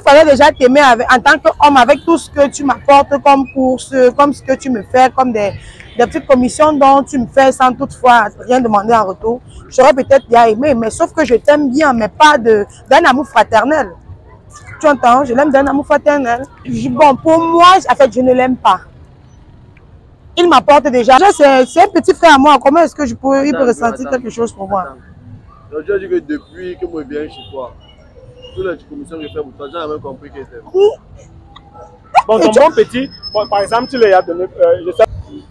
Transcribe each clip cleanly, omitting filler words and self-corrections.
fallait déjà t'aimer en tant qu'homme avec tout ce que tu m'apportes comme course, comme ce que tu me fais, comme des petites commissions dont tu me fais sans toutefois rien demander en retour, j'aurais peut-être bien aimé, mais sauf que je t'aime bien, mais pas d'un amour fraternel. Tu entends? Je l'aime d'un amour fraternel. Bon, pour moi, en fait, je ne l'aime pas. Il m'apporte déjà. C'est un petit frère à moi. Comment est-ce que il peut ressentir quelque chose pour moi? Donc, tu as dit que depuis que moi je viens chez toi, toutes les commissions que je fais pour toi, j'ai même compris que c'est bon, ton bon petit, bon, par exemple, tu lui as donné, je sais.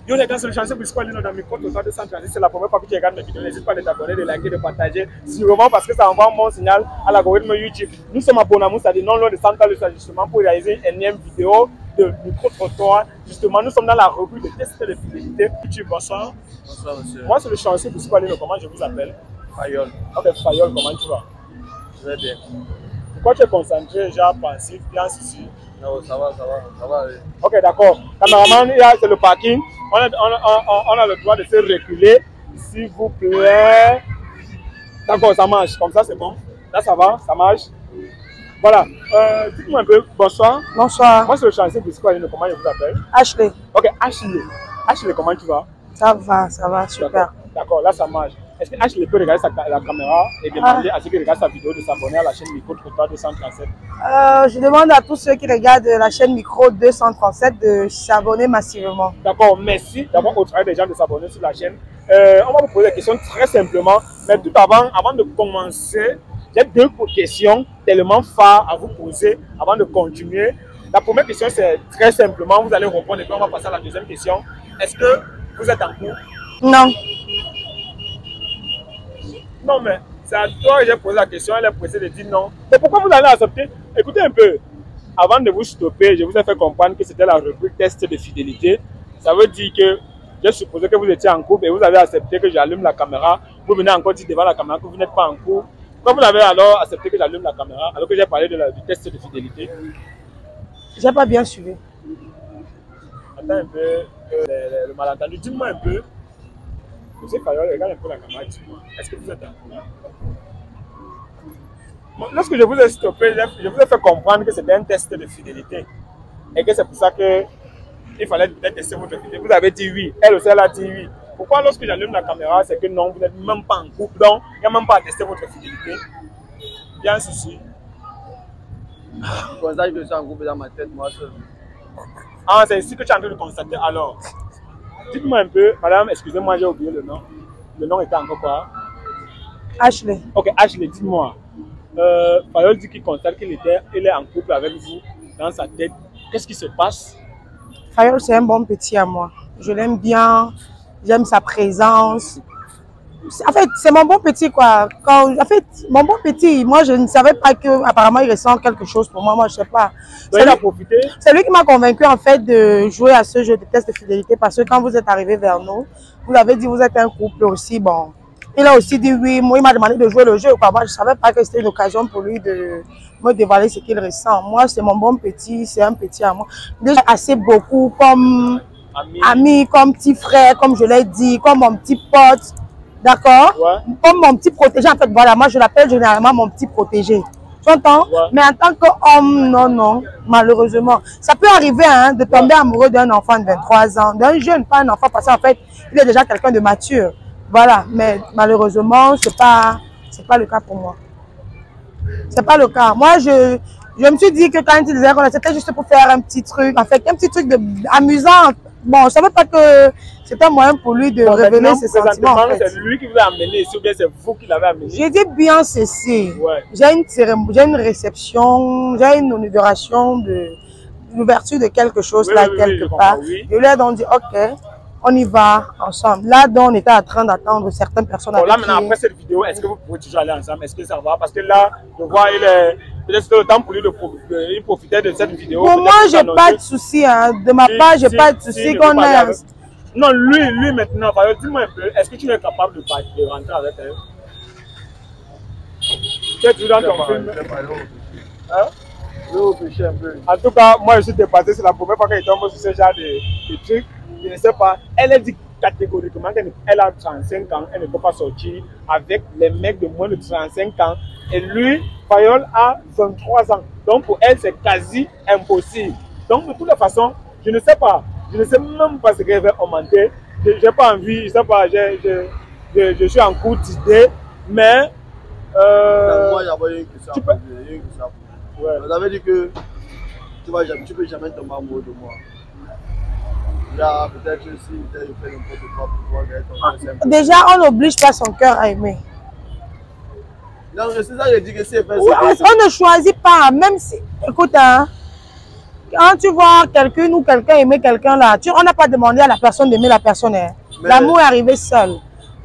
Yo, les gars, sur le chantier pour dans mes comptes total de 136, c'est la première fois que tu regardes mes vidéos. N'hésite pas à t'abonner, de liker, de partager. Sûrement parce que ça envoie un bon signal à l'algorithme YouTube. Nous sommes abonnés, c'est-à-dire non loin de Central justement pour réaliser une énième vidéo de micro-trottoir. Justement, nous sommes dans la rubrique de test de fidélité. YouTube, bonsoir. Bonsoir, monsieur. Moi, sur le chantier pour comment je vous appelle? Fayol. Ok, Fayol, comment tu vas? Je vais bien. Pourquoi tu es concentré, genre pensif, bien ici? Non, ça va. Oui. Ok, d'accord. Cameraman, c'est le parking. On a le droit de se reculer, s'il vous plaît. D'accord, ça marche. Comme ça, c'est bon. Là, ça va, ça marche. Voilà. Dites-moi un peu. Bonsoir. Bonsoir. Moi, c'est le chantier pour comment je vous appelle? Ashley. Ok, Ashley. Ashley, comment tu vas? Ça va, super. D'accord, là, ça marche. Est-ce que Ashley peut regarder la caméra et demander à ceux qui regardent sa vidéo de s'abonner à la chaîne Micro Trottoir 237? Je demande à tous ceux qui regardent la chaîne Micro 237 de s'abonner massivement. D'accord, merci d'abord au travail des gens de s'abonner sur la chaîne. On va vous poser des questions très simplement, mais tout avant de commencer, j'ai deux questions tellement phares à vous poser avant de continuer. La première question, c'est très simplement, vous allez répondre et puis on va passer à la deuxième question. Est-ce que vous êtes en couple? Non. Non, mais c'est à toi que j'ai posé la question, elle est pressée de dire non. Mais pourquoi vous allez accepter? Écoutez un peu, avant de vous stopper, je vous ai fait comprendre que c'était la rubrique test de fidélité. Ça veut dire que j'ai supposé que vous étiez en couple et vous avez accepté que j'allume la caméra. Vous venez encore dire devant la caméra que vous n'êtes pas en couple. Pourquoi vous avez alors accepté que j'allume la caméra alors que j'ai parlé du test de fidélité? J'ai pas bien suivi. Attends un peu, le malentendu. Dis-moi un peu. Monsieur Fayol, regarde un peu la caméra, dis-moi. Est-ce que vous êtes en couple? Lorsque je vous ai stoppé, je vous ai fait comprendre que c'était un test de fidélité. Et que c'est pour ça qu'il fallait peut-être tester votre fidélité. Vous avez dit oui, elle aussi elle a dit oui. Pourquoi lorsque j'allume la caméra, c'est que non, vous n'êtes même pas en couple, donc il n'y a même pas à tester votre fidélité. Bien ceci. Pour ça, je suis en couple dans ma tête, moi seul. Ah, c'est ici que tu es en train de constater. Alors, dites-moi un peu, madame, excusez-moi, j'ai oublié le nom. Le nom était encore quoi? Ashley. Ok, Ashley, dis-moi. Fayol dit qu'il constate qu'il est en couple avec vous dans sa tête. Qu'est-ce qui se passe? Fayol, c'est un bon petit à moi. Je l'aime bien, j'aime sa présence. En fait, c'est mon bon petit, quoi. Mon bon petit, moi, je ne savais pas qu'apparemment, il ressent quelque chose pour moi. Moi, je ne sais pas. C'est lui qui m'a convaincu, en fait, de jouer à ce jeu de test de fidélité parce que quand vous êtes arrivé vers nous, vous avez dit vous êtes un couple aussi. Bon, il a aussi dit oui. Moi, il m'a demandé de jouer le jeu. Quoi. Moi, je ne savais pas que c'était une occasion pour lui de me dévoiler ce qu'il ressent. Moi, c'est mon bon petit, c'est un petit à moi. Déjà, assez beaucoup comme ami, comme petit frère, comme je l'ai dit, comme mon petit pote. D'accord? Ouais. Comme mon petit protégé, en fait, voilà, moi je l'appelle généralement mon petit protégé. Tu entends? Ouais. Mais en tant qu'homme, non, malheureusement. Ça peut arriver hein, de tomber amoureux d'un enfant de 23 ans, d'un jeune, pas un enfant, parce qu'en fait, il est déjà quelqu'un de mature. Voilà, mais malheureusement, c'est pas le cas pour moi. C'est pas le cas. Moi, je me suis dit que quand il disait qu'on c'était juste pour faire un petit truc, en fait, un petit truc amusant. Bon, je ne savais pas que c'était un moyen pour lui de révéler ses sentiments. En fait. C'est lui qui vous a amené ici ou bien c'est vous qui l'avez amené? J'ai dit bien ceci. Ouais. J'ai une réception, j'ai une inauguration l'ouverture de quelque chose quelque part. Oui. Je lui ai donc dit, ok, on y va ensemble. Là, donc, on était en train d'attendre certaines personnes. Bon, là, maintenant, après cette vidéo, est-ce que vous pouvez toujours aller ensemble? Est-ce que ça va? Parce que là, je vois, peut-être que le temps pour lui de profiter de cette vidéo. Pour moi, j'ai pas de souci. Hein. De ma part, j'ai pas de souci qu'on ait. Non, lui maintenant, dis-moi un peu, est-ce que tu es capable de rentrer avec elle? Tu es toujours dans ton film? Hein? En tout cas, moi je suis dépassé, c'est la première fois qu'elle tombe sur ce genre de truc. Je ne sais pas. Elle a dit catégoriquement qu'elle a 35 ans, elle ne peut pas sortir avec les mecs de moins de 35 ans Et lui, Fayol a 23 ans. Donc pour elle, c'est quasi impossible. Donc de toutes les façons, je ne sais pas. Je ne sais même pas ce qu'elle va augmenter. Je n'ai pas envie, je sais pas, je suis en cours d'idée, mais... Moi, j'avais une question. Tu peux... Ouais. Vous avez dit que tu ne peux jamais tomber amoureux de moi. Là, peut-être si tu fais n'importe quoi pour pouvoir gagner ton Déjà, on n'oblige pas son cœur à aimer. Non, c'est ça que je dis que si elle fait Ouais, ça. on ne choisit pas, même si... Écoute, hein, quand tu vois quelqu'un ou quelqu'un aimer quelqu'un là, on n'a pas demandé à la personne d'aimer la personne. Hein. L'amour est arrivé seul.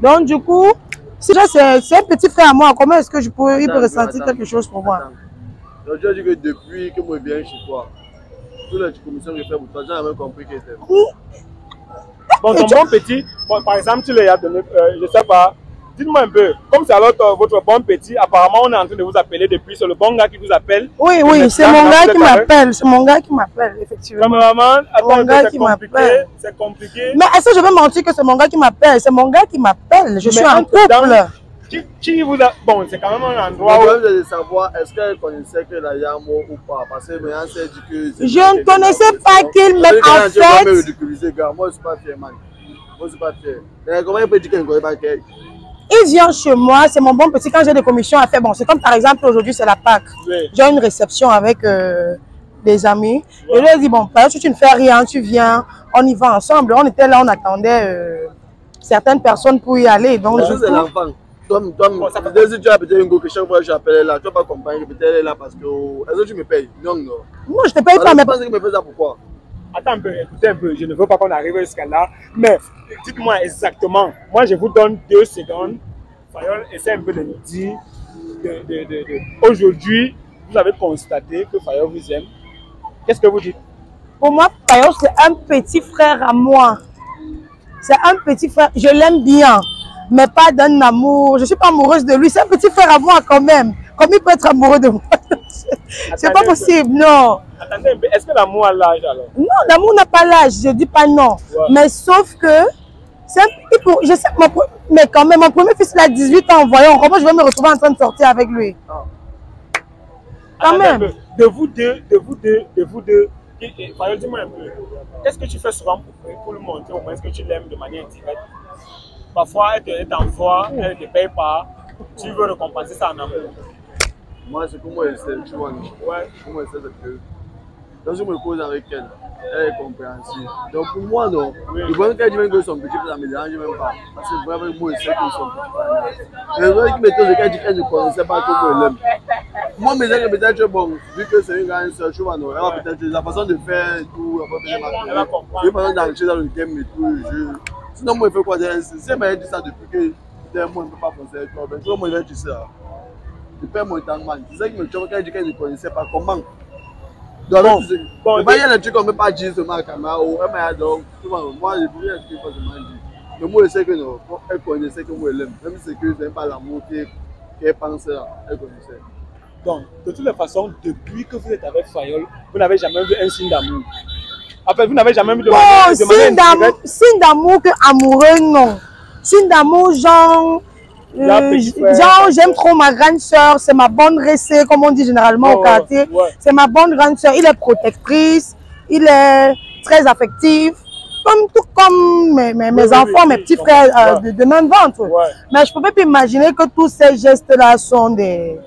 Donc du coup, si c'est un petit frère à moi, comment est-ce que il peut ressentir quelque chose pour moi? Donc tu as dit que depuis que moi je viens chez toi, toutes les commissions que je fais pour toi, j'ai même compris que c'était... Bon, ton bon petit, bon, par exemple, tu les as donné, je ne sais pas, dites-moi un peu, comme c'est alors votre bon petit, apparemment on est en train de vous appeler depuis, c'est le bon gars qui vous appelle. Oui, oui, c'est mon gars qui m'appelle, c'est mon gars qui m'appelle, effectivement. Comme maman, mon gars qui m'appelle. C'est compliqué. Mais est-ce que je vais mentir que c'est mon gars qui m'appelle? C'est mon gars qui m'appelle, je suis en couple. Qui vous a... Bon, c'est quand même un endroit où... Le problème, c'est de savoir, est-ce qu'elle connaissait que la Yamo ou pas? Parce que maintenant, c'est dit que... Je ne connaissais pas qu'il m'aime en fait... Moi, je ne suis pas fier, man. Moi, je ne suis pas fier. Mais comment il peut dire qu'elle ne connaît pas qu'elle? Il vient chez moi, c'est mon bon petit, quand j'ai des commissions à faire. Bon, c'est comme par exemple, aujourd'hui, c'est la Pâques. Oui. J'ai une réception avec des amis. Ouais. Je lui ai dit, bon, si tu ne fais rien, tu viens, on y va ensemble. On était là, on attendait certaines personnes pour y aller. Donc, c'est l'enfant. Toi, si tu as peut-être une question, moi j'appelle là, tu vas pas comprendre, peut-être elle est là parce que. Est-ce que tu me payes? Non, non. Moi, je te paye pas, mais. Je pense que tu me fais ça pourquoi? Attends un peu, écoutez un peu, je ne veux pas qu'on arrive jusqu'à là, mais dites-moi exactement. Moi, je vous donne 2 secondes. Fayol, essaie un peu de nous dire. Aujourd'hui, vous avez constaté que Fayol vous aime. Qu'est-ce que vous dites? Pour moi, Fayol, c'est un petit frère à moi. C'est un petit frère, je l'aime bien. Mais pas d'un amour. Je ne suis pas amoureuse de lui. C'est un petit frère à moi quand même. Comme il peut être amoureux de moi. C'est pas possible, non. Attendez un peu. Est-ce que l'amour a l'âge alors? Non, l'amour n'a pas l'âge. Je ne dis pas non. Ouais. Mais sauf que, je sais que mais quand même, mon premier fils il a 18 ans. Voyons, comment je vais me retrouver en train de sortir avec lui? Quand même. De vous deux. Fayol, dis-moi un peu. Qu'est-ce que tu fais souvent pour lui montrer au moins que tu l'aimes de manière indirecte? Parfois, elle t'envoie, elle ne te paye pas. Tu veux récompenser ça en amour. Moi, c'est comment elle sait, tu vois. Ouais. Comment elle sait que. Quand je me pose avec elle, elle est compréhensive. Donc pour moi, non. Oui. Le problème qu'elle dit même que son petit frère, ça me dérange même pas. Parce que vraiment, moi, elle sait que son petit frère. Mais le problème qui m'étonne, c'est qu'elle dit qu'elle ne connaissait pas comment elle aime. Moi, mais peut-être, bon, vu que c'est une grande soeur, tu vois, non. Elle va peut-être, la façon de faire et tout, elle va comprendre. La façon d'enrichir dans le game et tout. Sinon, moi, il fait quoi? Si elle m'a dit ça depuis que moi, je ne peux pas penser avec toi, ben, tu vois, moi, il va dire ça. Je perds mon temps, man. C'est ça qui me choque quand elle dit qu'elle ne connaissait pas comment. Donc, bon, il y a des trucs qu'on ne peut pas dire seulement à la caméra. Donc, moi, je ne peux rien dire forcément dire. Mais moi, je sais que non, elle connaissait que moi, elle aime. Même si ce n'est pas l'amour qu'elle pensait, elle connaissait. Donc, de toutes les façons, depuis que vous êtes avec Fayol, vous n'avez jamais vu un signe d'amour. Après, vous n'avez jamais vu de manière signe d'amour que amoureux, non. Signe d'amour, genre j'aime trop ma grande soeur, c'est ma bonne recée, comme on dit généralement au quartier. Ouais. C'est ma bonne grande soeur, il est protectrice, il est très affectif, tout comme mes enfants, mes petits frères de même ventre. Ouais. Mais je ne peux pas imaginer que tous ces gestes-là sont des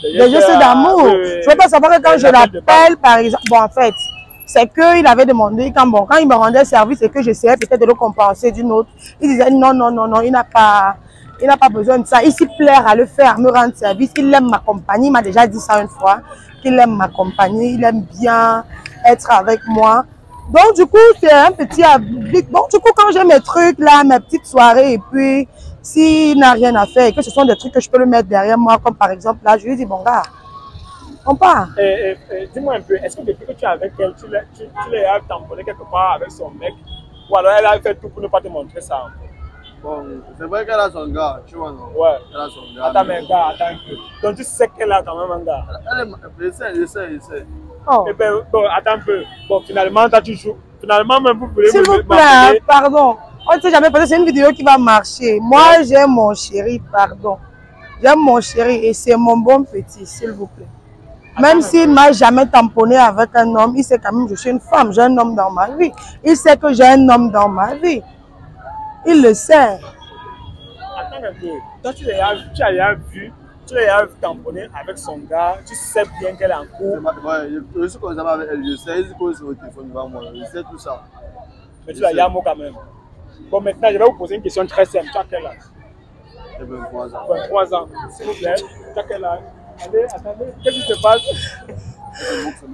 gestes d'amour. Je ne veux pas savoir que quand je l'appelle, par exemple, bon, en fait, c'est qu'il avait demandé, quand il me rendait service et que j'essayais peut-être de le compenser d'une autre, il disait non, il n'a pas besoin de ça. Il s'y plaire à le faire, me rendre service. Il aime ma compagnie, il m'a déjà dit ça une fois, qu'il aime ma compagnie, il aime bien être avec moi. Donc du coup, c'est un petit habit. Donc du coup, quand j'ai mes trucs là, mes petites soirées, et puis s'il n'a rien à faire et que ce sont des trucs que je peux le mettre derrière moi, comme par exemple là, je lui dis bon gars, on part. Dis-moi un peu, est-ce que depuis que tu es avec elle, tu l'as tamponné quelque part avec son mec, ou alors elle a fait tout pour ne pas te montrer ça? Bon, c'est vrai qu'elle a son gars, tu vois, non? Ouais. Elle a son gars. Attends, mais gars, attends un peu. Donc tu sais qu'elle a quand même un gars? Je sais. Oh. Eh ben, bon, attends un peu. Bon, finalement, toi tu joues. Finalement, même vous voulez s'il vous plaît, pardon. On ne sait jamais, parce que c'est une vidéo qui va marcher. Moi, j'ai mon chéri, pardon. J'aime mon chéri et c'est mon bon petit, s'il vous plaît. Même s'il ne m'a jamais tamponné avec un homme, il sait quand même que je suis une femme, j'ai un homme dans ma vie. Il sait que j'ai un homme dans ma vie. Il le sait. Attends un peu. Toi, tu l'as vu, tu l'as tamponné avec son gars, tu sais bien qu'elle est en cours. Ouais, je suis comme ça avec elle, je sais, je pose sur le téléphone devant moi, je sais tout ça. Mais tu l'as yamo quand même. Bon, maintenant, je vais vous poser une question très simple. Tu as quel âge? J'ai 23 ans. 23 ans. S'il vous plaît, tu as quel âge? Allez, attendez, qu'est-ce qui se passe?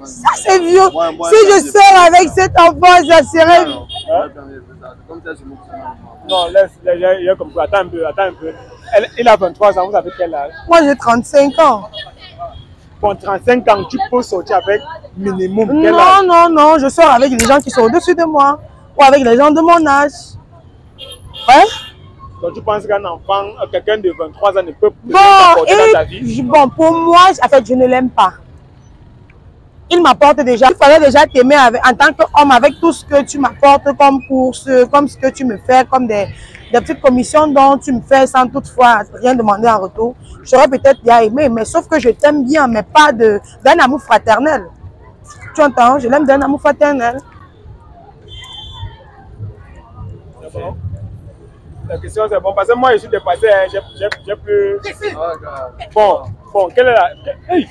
Ça, c'est vieux. Si je sors avec cet enfant, ça serait... Non, laisse, il est comme ça. Attends un peu, attends un peu. Il a 23 ans, vous avez quel âge? Moi, j'ai 35 ans. Bon, 35 ans, tu peux sortir avec minimum quel Non, âge? non, non, je sors avec les gens qui sont au-dessus de moi. Ou avec les gens de mon âge. Ouais. Donc tu penses qu'un enfant, quelqu'un de 23 ans ne peut Bon, t'apporter dans ta vie? bon, pour moi, en fait, je ne l'aime pas. Il m'apporte déjà, il fallait déjà t'aimer en tant qu'homme avec tout ce que tu m'apportes comme course, comme ce que tu me fais, comme des petites commissions dont tu me fais sans toutefois rien demander en retour. J'aurais peut-être bien aimé, mais sauf que je t'aime bien, mais pas d'un amour fraternel. Tu entends? Je l'aime d'un amour fraternel. C'est bon? La question c'est bon, parce que moi je suis dépassé, hein, j'ai plus... Bon, quelle est la... Hey!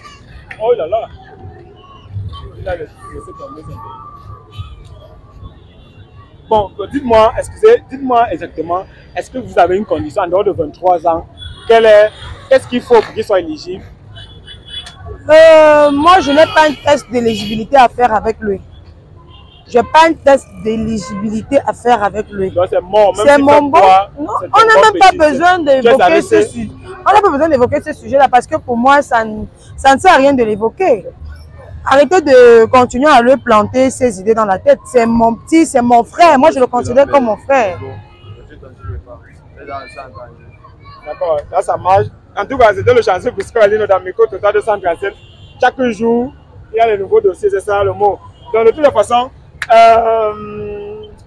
Oh là là! Il a laissé tomber. Bon, dites-moi, excusez, dites-moi exactement, est-ce que vous avez une condition en dehors de 23 ans? Qu'est-ce qu'il faut pour qu'il soit éligible? Moi, je n'ai pas un test d'éligibilité à faire avec lui. Je n'ai pas un test d'éligibilité à faire avec lui. C'est mort, même c'est si mon bon. Non, on n'a même pas besoin d'évoquer ce sujet. On n'a pas besoin d'évoquer ce sujet-là parce que pour moi, ça ne sert à rien de l'évoquer. Arrêtez de continuer à lui planter ses idées dans la tête. C'est mon petit, c'est mon frère. Moi, je le considère comme mon frère. D'accord, là ça marche. En tout cas, c'était le chantier puisque Aline dans Micro Total 237. Chaque jour, il y a les nouveaux dossiers, c'est ça le mot. Donc, de toute façon,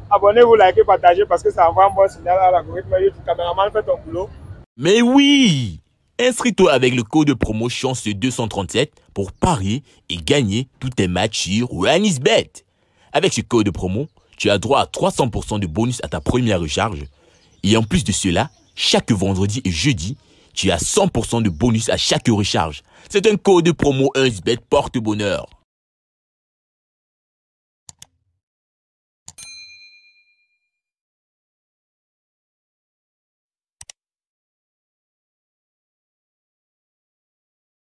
abonnez-vous, likez, partagez parce que ça envoie un bon signal à l'algorithme YouTube. Caméraman, fais ton boulot. Mais oui! Inscris-toi avec le code de promo Chance 237 pour parier et gagner tous tes matchs sur OneXBet. Avec ce code de promo, tu as droit à 300% de bonus à ta première recharge. Et en plus de cela, chaque vendredi et jeudi, tu as 100% de bonus à chaque recharge. C'est un code de promo OneXBet porte-bonheur.